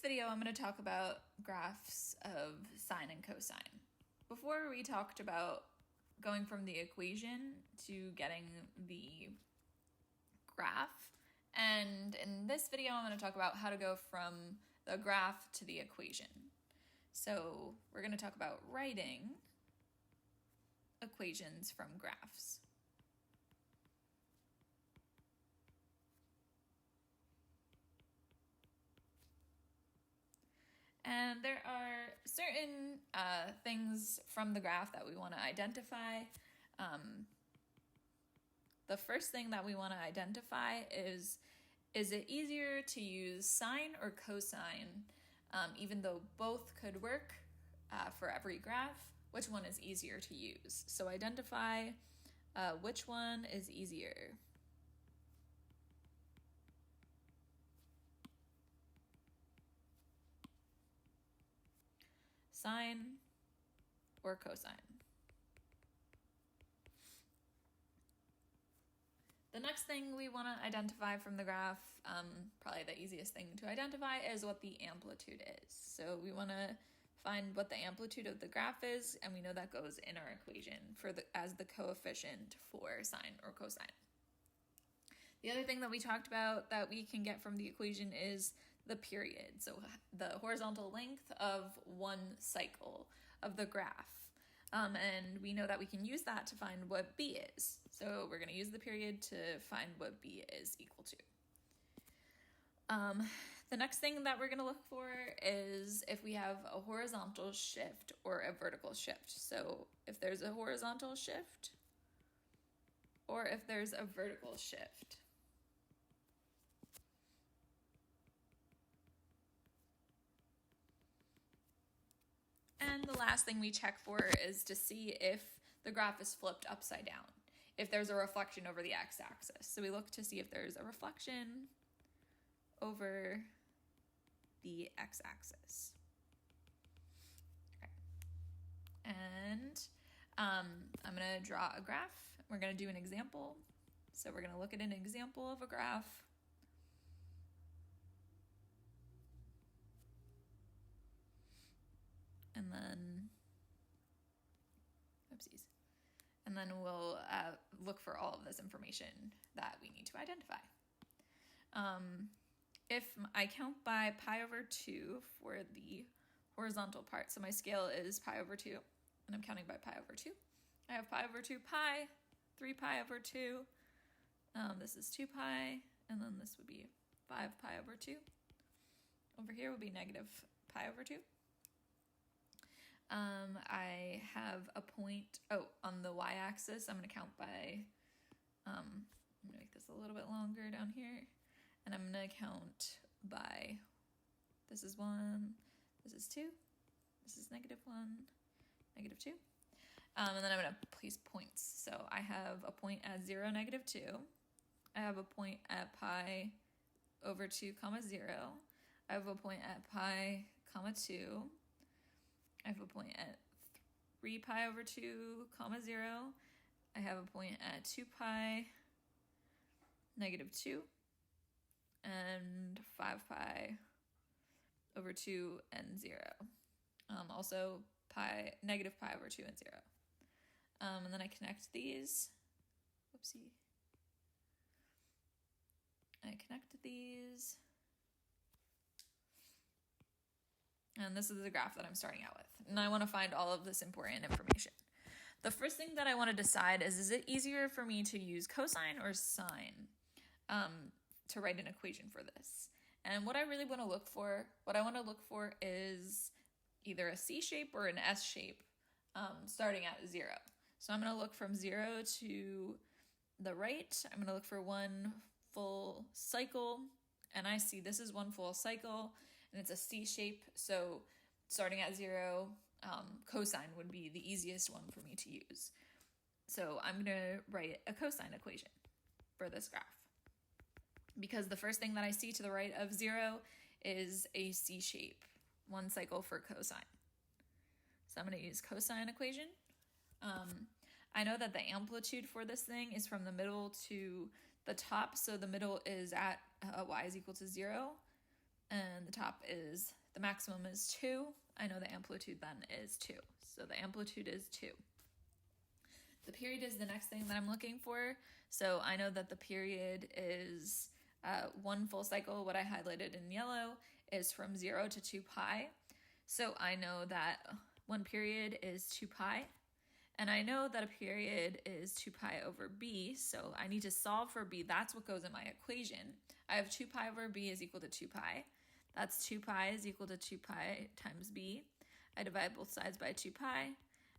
video, I'm going to talk about graphs of sine and cosine. Before we talked about going from the equation to getting the graph, and in this video, I'm going to talk about how to go from the graph to the equation. So we're going to talk about writing equations from graphs. And there are certain things from the graph that we want to identify. The first thing that we want to identify is it easier to use sine or cosine? Even though both could work for every graph, which one is easier to use? So identify which one is easier. Sine or cosine. The next thing we want to identify from the graph, probably the easiest thing to identify, is what the amplitude is. So we want to find what the amplitude of the graph is, and we know that goes in our equation as the coefficient for sine or cosine. The other thing that we talked about that we can get from the equation is the period, so the horizontal length of one cycle of the graph. And we know that we can use that to find what b is. So we're going to use the period to find what b is equal to. The next thing that we're going to look for is if we have a horizontal shift or a vertical shift. So if there's a horizontal shift or if there's a vertical shift. And the last thing we check for is to see if the graph is flipped upside down, if there's a reflection over the x-axis. So we look to see if there's a reflection over the x-axis. Okay. And I'm going to draw a graph. We're going to do an example. So we're going to look at an example of a graph. And then, oopsies. And then we'll look for all of this information that we need to identify. If I count by pi over 2 for the horizontal part, so my scale is pi over 2, and I'm counting by pi over 2. I have pi over 2 pi, 3 pi over 2, this is 2 pi, and then this would be 5 pi over 2. Over here would be negative pi over 2. I have a point, on the y-axis, I'm going to count by, I'm going to make this a little bit longer down here, and I'm going to count by, this is 1, this is 2, this is -1, -2, and then I'm going to place points. So I have a point at 0, -2, I have a point at pi over 2, 0, I have a point at pi, 2, I have a point at 3 pi over 2, 0. I have a point at 2 pi, -2, and 5 pi over 2 and 0. Also negative pi over 2 and 0. And then I connect these. Whoopsie. I connect these. And this is the graph that I'm starting out with. And I want to find all of this important information. The first thing that I want to decide is it easier for me to use cosine or sine to write an equation for this? And what I really want to look for, is either a C shape or an S shape starting at 0. So I'm going to look from 0 to the right. I'm going to look for one full cycle. And I see this is one full cycle, and it's a C shape, so starting at 0, cosine would be the easiest one for me to use. So I'm going to write a cosine equation for this graph, because the first thing that I see to the right of 0 is a C shape, one cycle for cosine. So I'm going to use cosine equation. I know that the amplitude for this thing is from the middle to the top, so the middle is at y is equal to 0, and the top is, the maximum is 2. I know the amplitude then is 2. So the amplitude is 2. The period is the next thing that I'm looking for. So I know that the period is 1 full cycle. What I highlighted in yellow is from 0 to 2 pi. So I know that 1 period is 2 pi. And I know that a period is 2 pi over b, so I need to solve for b. That's what goes in my equation. I have 2 pi over b is equal to 2 pi. That's 2 pi is equal to 2 pi times b. I divide both sides by 2 pi,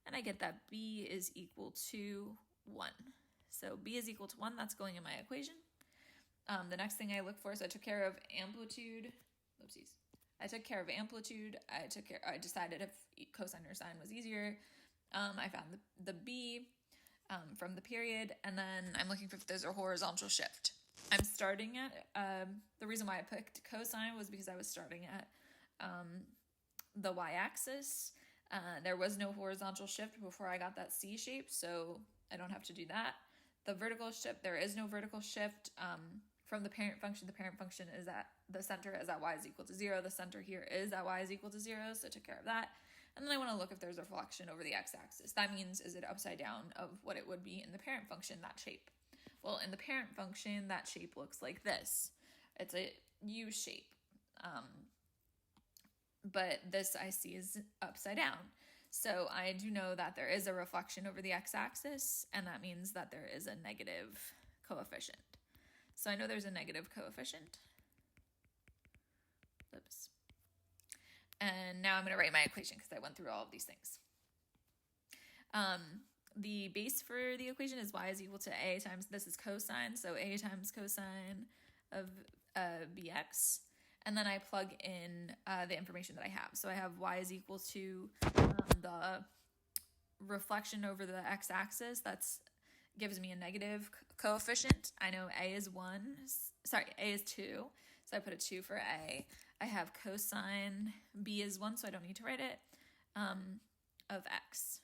and I get that b is equal to 1. So b is equal to 1, that's going in my equation. The next thing I look for, so I took care of amplitude. Oopsies. I took care of amplitude. I decided if cosine or sine was easier. I found the b from the period, and then I'm looking for if there's a horizontal shift. I'm starting at, the reason why I picked cosine was because I was starting at the y-axis. There was no horizontal shift before I got that C shape, so I don't have to do that. The vertical shift, there is no vertical shift from the parent function. The parent function is at the center is at y is equal to 0. The center here is at y is equal to 0, so I took care of that. And then I want to look if there's a reflection over the x-axis. That means, is it upside down of what it would be in the parent function, that shape? Well, in the parent function, that shape looks like this. It's a U shape. But this I see is upside down. So I do know that there is a reflection over the x-axis, and that means that there is a negative coefficient. So I know there's a negative coefficient. Oops. And now I'm going to write my equation because I went through all of these things. The base for the equation is y is equal to a times, this is cosine, so a times cosine of bx. And then I plug in the information that I have. So I have y is equal to the reflection over the x-axis. That's gives me a negative coefficient. I know a is 2. So I put a 2 for a. I have cosine b is 1, so I don't need to write it, of x.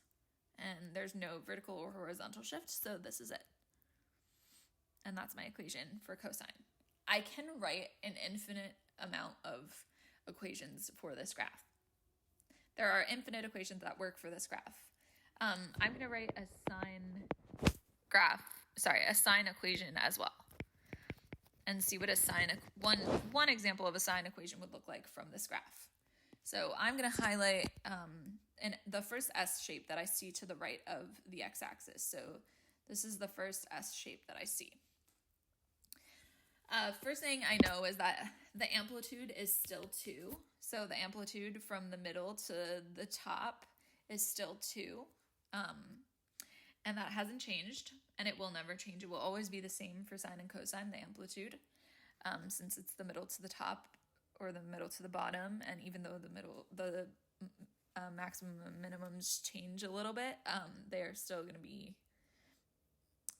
And there's no vertical or horizontal shift, so this is it. And that's my equation for cosine. I can write an infinite amount of equations for this graph. There are infinite equations that work for this graph. I'm going to write a sine equation as well, and see what a sine, one example of a sine equation would look like from this graph. So I'm going to highlight the first S shape that I see to the right of the x-axis. So this is the first S shape that I see. First thing I know is that the amplitude is still 2. So the amplitude from the middle to the top is still 2. And that hasn't changed, and it will never change. It will always be the same for sine and cosine, the amplitude, since it's the middle to the top or the middle to the bottom. And even though the maximum and minimums change a little bit, they are still going to be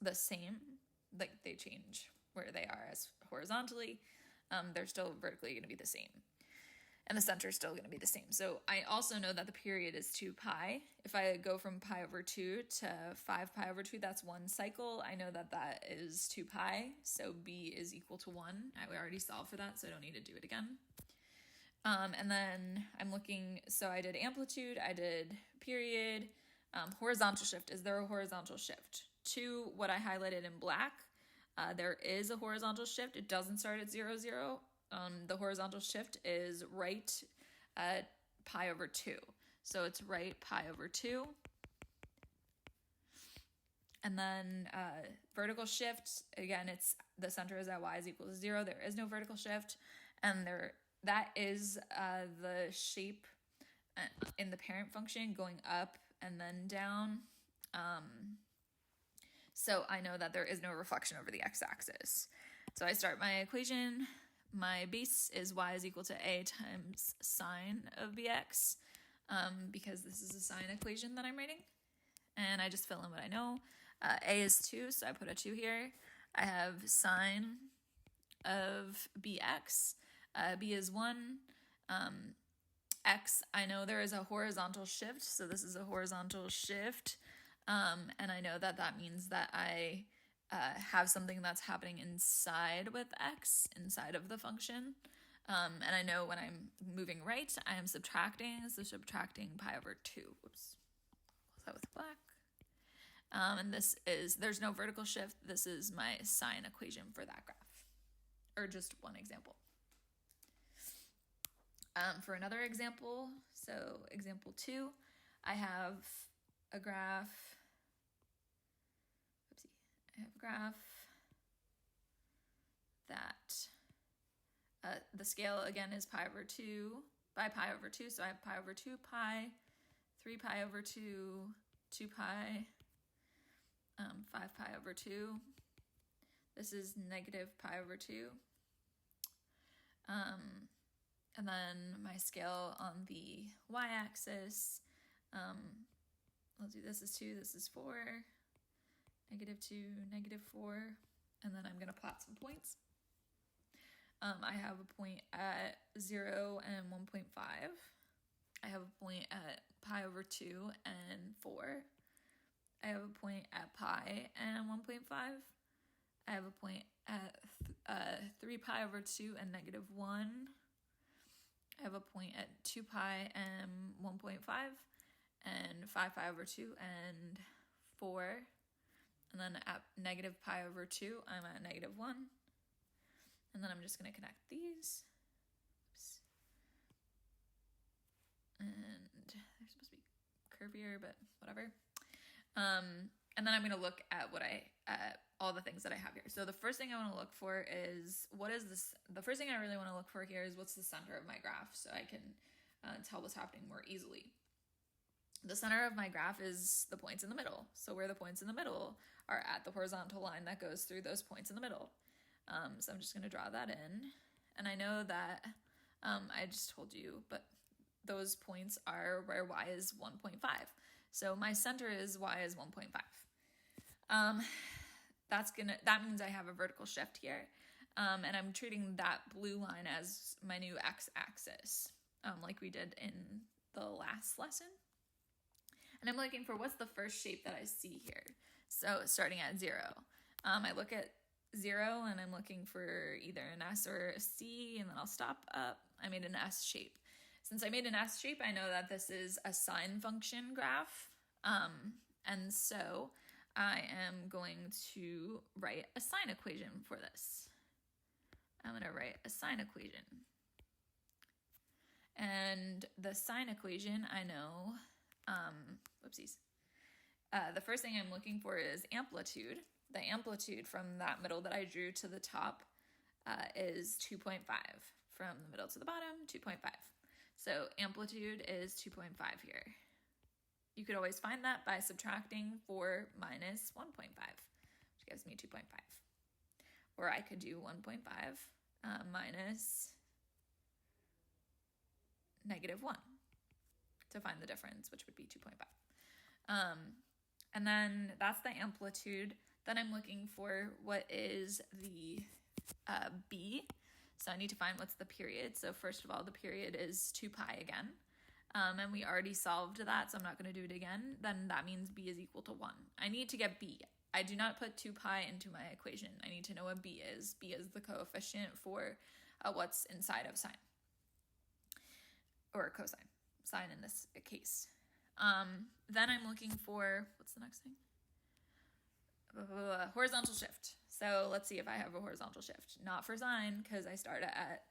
the same. Like, they change where they are as horizontally. They're still vertically going to be the same. And the center is still going to be the same. So I also know that the period is 2 pi. If I go from pi over 2 to 5 pi over 2, that's 1 cycle. I know that that is 2 pi, so b is equal to 1. We already solved for that, so I don't need to do it again. And then I'm looking, so I did amplitude, I did period, horizontal shift. Is there a horizontal shift? To what I highlighted in black, there is a horizontal shift. It doesn't start at 0, 0. The horizontal shift is right at pi over 2. So it's right pi over 2. And then vertical shift, again, it's the center is at y is equal to 0. There is no vertical shift. And that is the shape in the parent function going up and then down. So I know that there is no reflection over the x-axis. So I start my equation. My base is y is equal to a times sine of bx, because this is a sine equation that I'm writing. And I just fill in what I know. A is 2, so I put a 2 here. I have sine of bx. B is 1. X, I know there is a horizontal shift, so this is a horizontal shift. And I know that that means that I have something that's happening inside with x, inside of the function. And I know when I'm moving right, I am subtracting, so subtracting pi over 2. Whoops. Close that with black. And there's no vertical shift. This is my sine equation for that graph, or just one example. For another example, so example 2, I have a graph. Oopsie. I have a graph that the scale again is pi over 2 by pi over 2. So I have pi over 2 pi, 3 pi over 2, 2 pi, 5 pi over 2. This is negative pi over 2. And then my scale on the y-axis, I'll do this is 2, this is 4, negative 2, negative 4, and then I'm going to plot some points. I have a point at 0 and 1.5. I have a point at pi over 2 and 4. I have a point at pi and 1.5. I have a point at 3 pi over 2 and negative 1. I have a point at 2 pi and 1.5, and 5 pi over 2 and 4. And then at negative pi over 2, I'm at negative 1. And then I'm just going to connect these. Oops. And they're supposed to be curvier, but whatever. And then I'm going to look at all the things that I have here. So the first thing I want to look for is, what is this? The first thing I really want to look for here is what's the center of my graph, so I can tell what's happening more easily. The center of my graph is the points in the middle. So where the points in the middle are at the horizontal line that goes through those points in the middle. So I'm just going to draw that in. And I know that I just told you, but those points are where y is 1.5. So my center is y is 1.5. That means I have a vertical shift here. And I'm treating that blue line as my new x-axis, like we did in the last lesson. And I'm looking for what's the first shape that I see here. So starting at 0, I look at 0 and I'm looking for either an S or a C, and then I'll stop up. I made an S shape. Since I made an S shape, I know that this is a sine function graph. And so I am going to write a sine equation for this. I'm going to write a sine equation. And the sine equation, I know, the first thing I'm looking for is amplitude. The amplitude from that middle that I drew to the top is 2.5. From the middle to the bottom, 2.5. So amplitude is 2.5 here. You could always find that by subtracting 4 minus 1.5, which gives me 2.5. Or I could do 1.5 minus negative 1 to find the difference, which would be 2.5. And then that's the amplitude. Then I'm looking for what is the b. So I need to find what's the period. So first of all, the period is 2 pi again. And we already solved that, so I'm not going to do it again. Then that means b is equal to 1. I need to get b. I do not put 2 pi into my equation. I need to know what b is. B is the coefficient for what's inside of sine. Or cosine. Sine in this case. Then I'm looking for, what's the next thing? Horizontal shift. So let's see if I have a horizontal shift. Not for sine, because I start at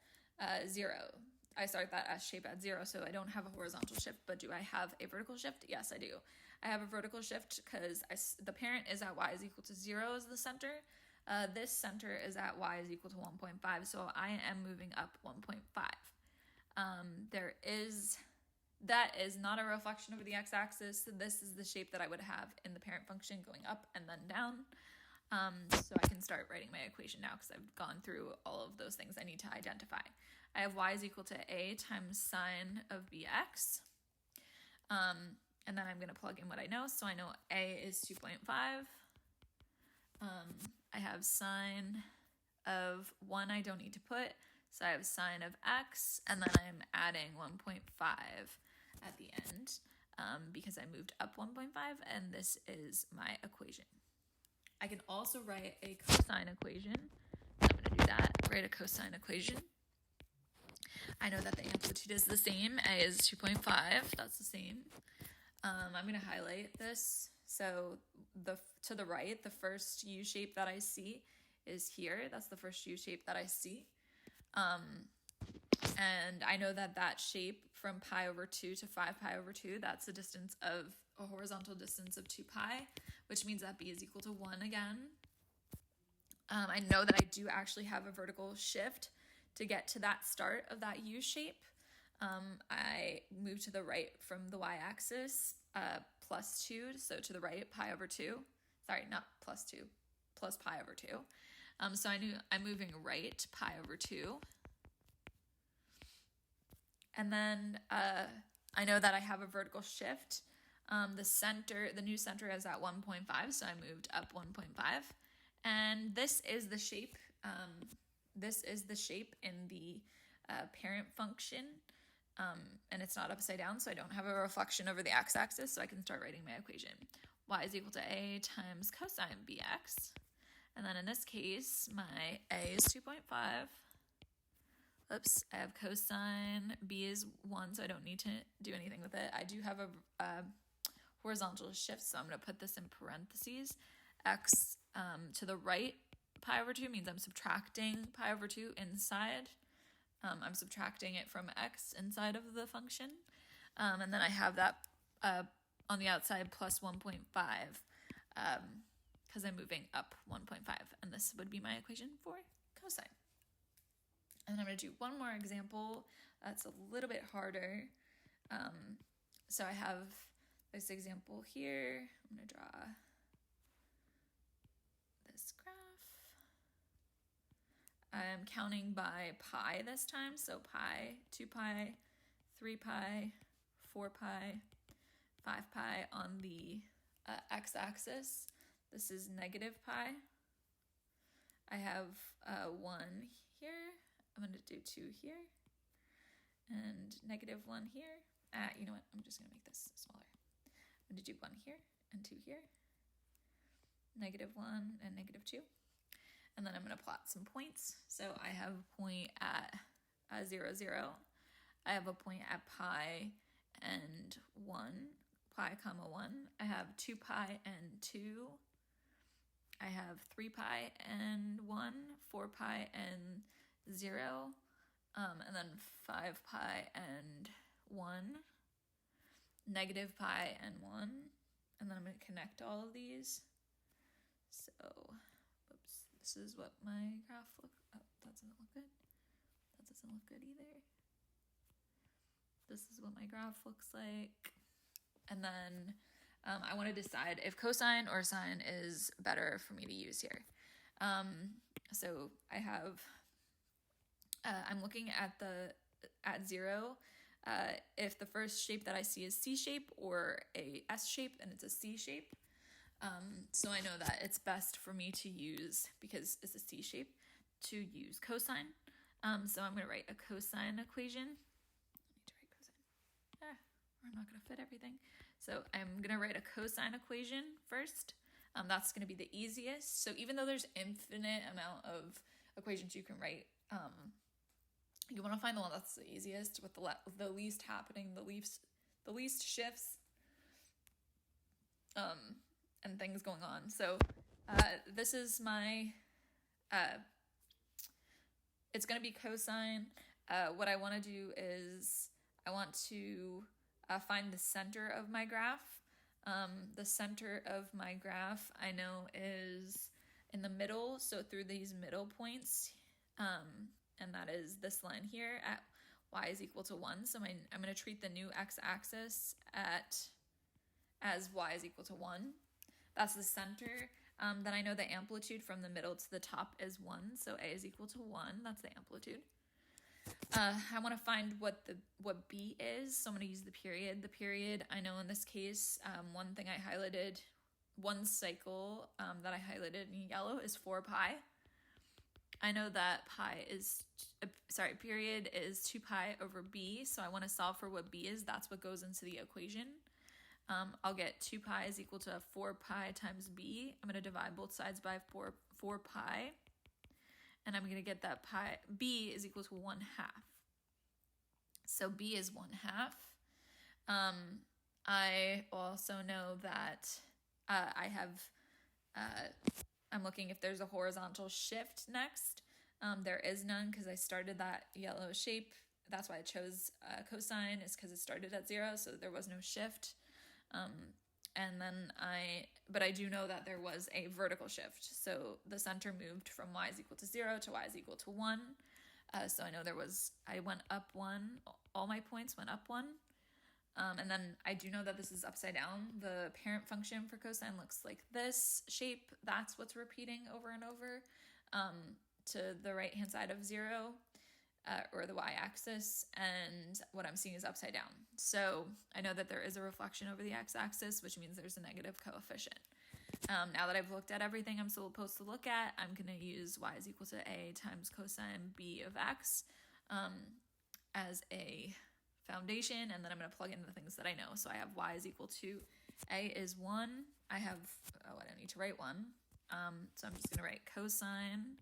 0. I start that S shape at 0, so I don't have a horizontal shift. But do I have a vertical shift? Yes, I do. I have a vertical shift because the parent is at y is equal to 0 as the center. This center is at y is equal to 1.5, so I am moving up 1.5. That is not a reflection of the x-axis. So this is the shape that I would have in the parent function going up and then down. So I can start writing my equation now because I've gone through all of those things I need to identify. I have y is equal to a times sine of bx. And then I'm going to plug in what I know. So I know a is 2.5. I have sine of 1 I don't need to put. So I have sine of x, and then I'm adding 1.5 at the end because I moved up 1.5, and this is my equation. I can also write a cosine equation. I'm going to do that. Write a cosine equation. I know that the amplitude is the same. A is 2.5. That's the same. I'm going to highlight this. So to the right, the first U shape that I see is here. That's the first U shape that I see. And I know that that shape from pi over 2 to 5 pi over 2, that's a distance of a horizontal distance of 2 pi, which means that b is equal to 1 again. I know that I do actually have a vertical shift to get to that start of that U shape. I move to the right from the y-axis, plus 2, so to the right, pi over 2. Sorry, not plus 2, plus pi over 2. So I'm moving right, pi over 2. And then I know that I have a vertical shift. The new center is at 1.5, so I moved up 1.5. And this is the shape. This is the shape in the parent function. And it's not upside down, so I don't have a reflection over the x-axis, so I can start writing my equation. Y is equal to a times cosine bx. And then in this case, my a is 2.5. Oops, I have cosine, b is 1, so I don't need to do anything with it. I do have a horizontal shift, so I'm going to put this in parentheses. X to the right, pi over 2 means I'm subtracting pi over 2 inside. I'm subtracting it from x inside of the function. And then I have that on the outside plus 1.5 because I'm moving up 1.5. And this would be my equation for cosine. And I'm going to do one more example that's a little bit harder. So I have this example here. I'm going to draw this graph. I'm counting by pi this time. So pi, 2 pi, 3 pi, 4 pi, 5 pi on the x-axis. This is negative pi. I have 1 here. I'm going to do 2 here. And negative 1 here. You know what? I'm just going to make this smaller. I'm going to do 1 here and 2 here. Negative 1 and negative 2. And then I'm going to plot some points. So I have a point at 0, 0. I have a point at pi and 1, pi comma 1. I have 2 pi and 2. I have 3 pi and 1, 4 pi and 0, and then 5 pi and 1, negative pi and 1, and then I'm going to connect all of these. So, oops, this is what my graph that doesn't look good. That doesn't look good either. This is what my graph looks like. And then I want to decide if cosine or sine is better for me to use here. So I have, I'm looking at 0. If the first shape that I see is C shape or a S shape, and it's a C shape. So I know that it's best for me to use, because it's a C shape, to use cosine. So I'm going to write a cosine equation. I need to write cosine. Or I'm not going to fit everything. So I'm going to write a cosine equation first. That's going to be the easiest. So even though there's infinite amount of equations you can write, you want to find the one that's the easiest with the least happening, the least shifts, and things going on. So this is my, it's going to be cosine. What I want to do is I want to find the center of my graph. The center of my graph I know is in the middle, so through these middle points, and that is this line here at y is equal to 1. So I'm going to treat the new x-axis as y is equal to 1. That's the center. Then I know the amplitude from the middle to the top is 1, so a is equal to 1. That's the amplitude. I want to find what b is, so I'm going to use the period. The period, I know in this case, one thing I highlighted, one cycle that I highlighted in yellow is 4 pi. I know that period is 2 pi over b, so I want to solve for what b is. That's what goes into the equation. I'll get 2 pi is equal to 4 pi times b. I'm going to divide both sides by 4 pi. And I'm going to get that b is equal to 1/2. So b is 1/2. I also know that I'm looking if there's a horizontal shift next. There is none because I started that yellow shape. That's why I chose cosine, is because it started at 0, so there was no shift. But I do know that there was a vertical shift. So the center moved from y is equal to 0 to y is equal to 1. So I know I went up 1. All my points went up 1. And then I do know that this is upside down. The parent function for cosine looks like this shape. That's what's repeating over and over to the right-hand side of 0. Or the y-axis, and what I'm seeing is upside down. So I know that there is a reflection over the x-axis, which means there's a negative coefficient. Now that I've looked at everything I'm supposed to look at, I'm going to use y is equal to a times cosine b of x as a foundation, and then I'm going to plug in the things that I know. So I have y is equal to a is 1. I don't need to write 1. So I'm just going to write cosine.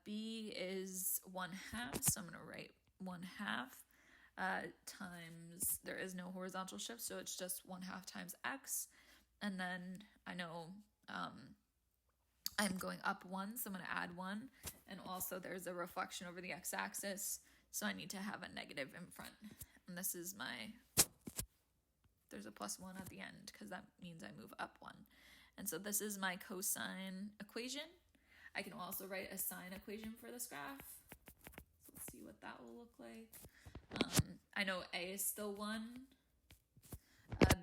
B is 1/2, so I'm going to write 1/2 times, there is no horizontal shift, so it's just 1/2 times x. And then I know I'm going up 1, so I'm going to add 1. And also there's a reflection over the x-axis, so I need to have a negative in front. And this is there's a +1 at the end because that means I move up 1. And so this is my cosine equation. I can also write a sine equation for this graph. So let's see what that will look like. I know a is still 1.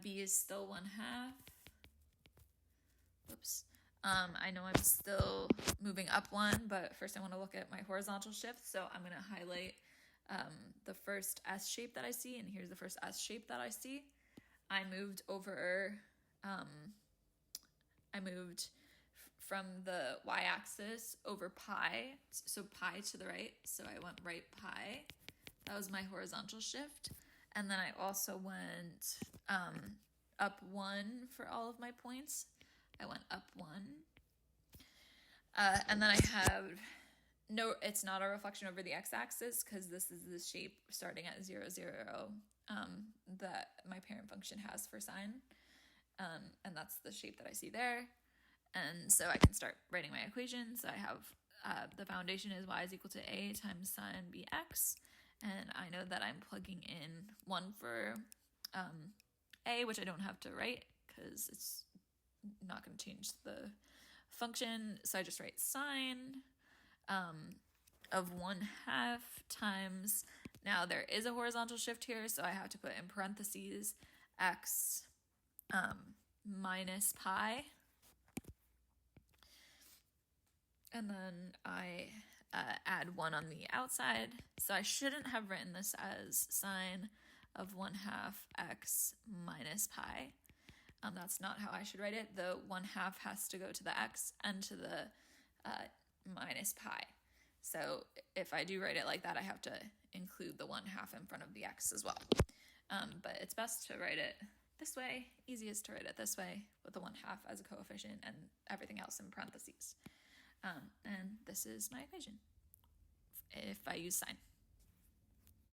B is still 1/2. Whoops. I know I'm still moving up 1, but first I want to look at my horizontal shift. So I'm going to highlight the first S shape that I see, and here's the first S shape that I see. I moved from the y-axis over pi, so pi to the right, so I went right pi. That was my horizontal shift. And then I also went up 1 for all of my points. I went up 1. And then I have, it's not a reflection over the x-axis because this is the shape starting at 0, 0, that my parent function has for sine. And that's the shape that I see there. And so I can start writing my equations. I have the foundation is y is equal to a times sine bx. And I know that I'm plugging in 1 for a, which I don't have to write because it's not going to change the function. So I just write sine of 1/2 times. Now there is a horizontal shift here, so I have to put in parentheses x minus pi. And then I add 1 on the outside. So I shouldn't have written this as sine of 1/2 x minus pi. That's not how I should write it. The 1/2 has to go to the x and to the minus pi. So if I do write it like that, I have to include the 1/2 in front of the x as well. But it's best to write it this way, easiest to write it this way with the 1/2 as a coefficient and everything else in parentheses. And this is my equation if I use sine.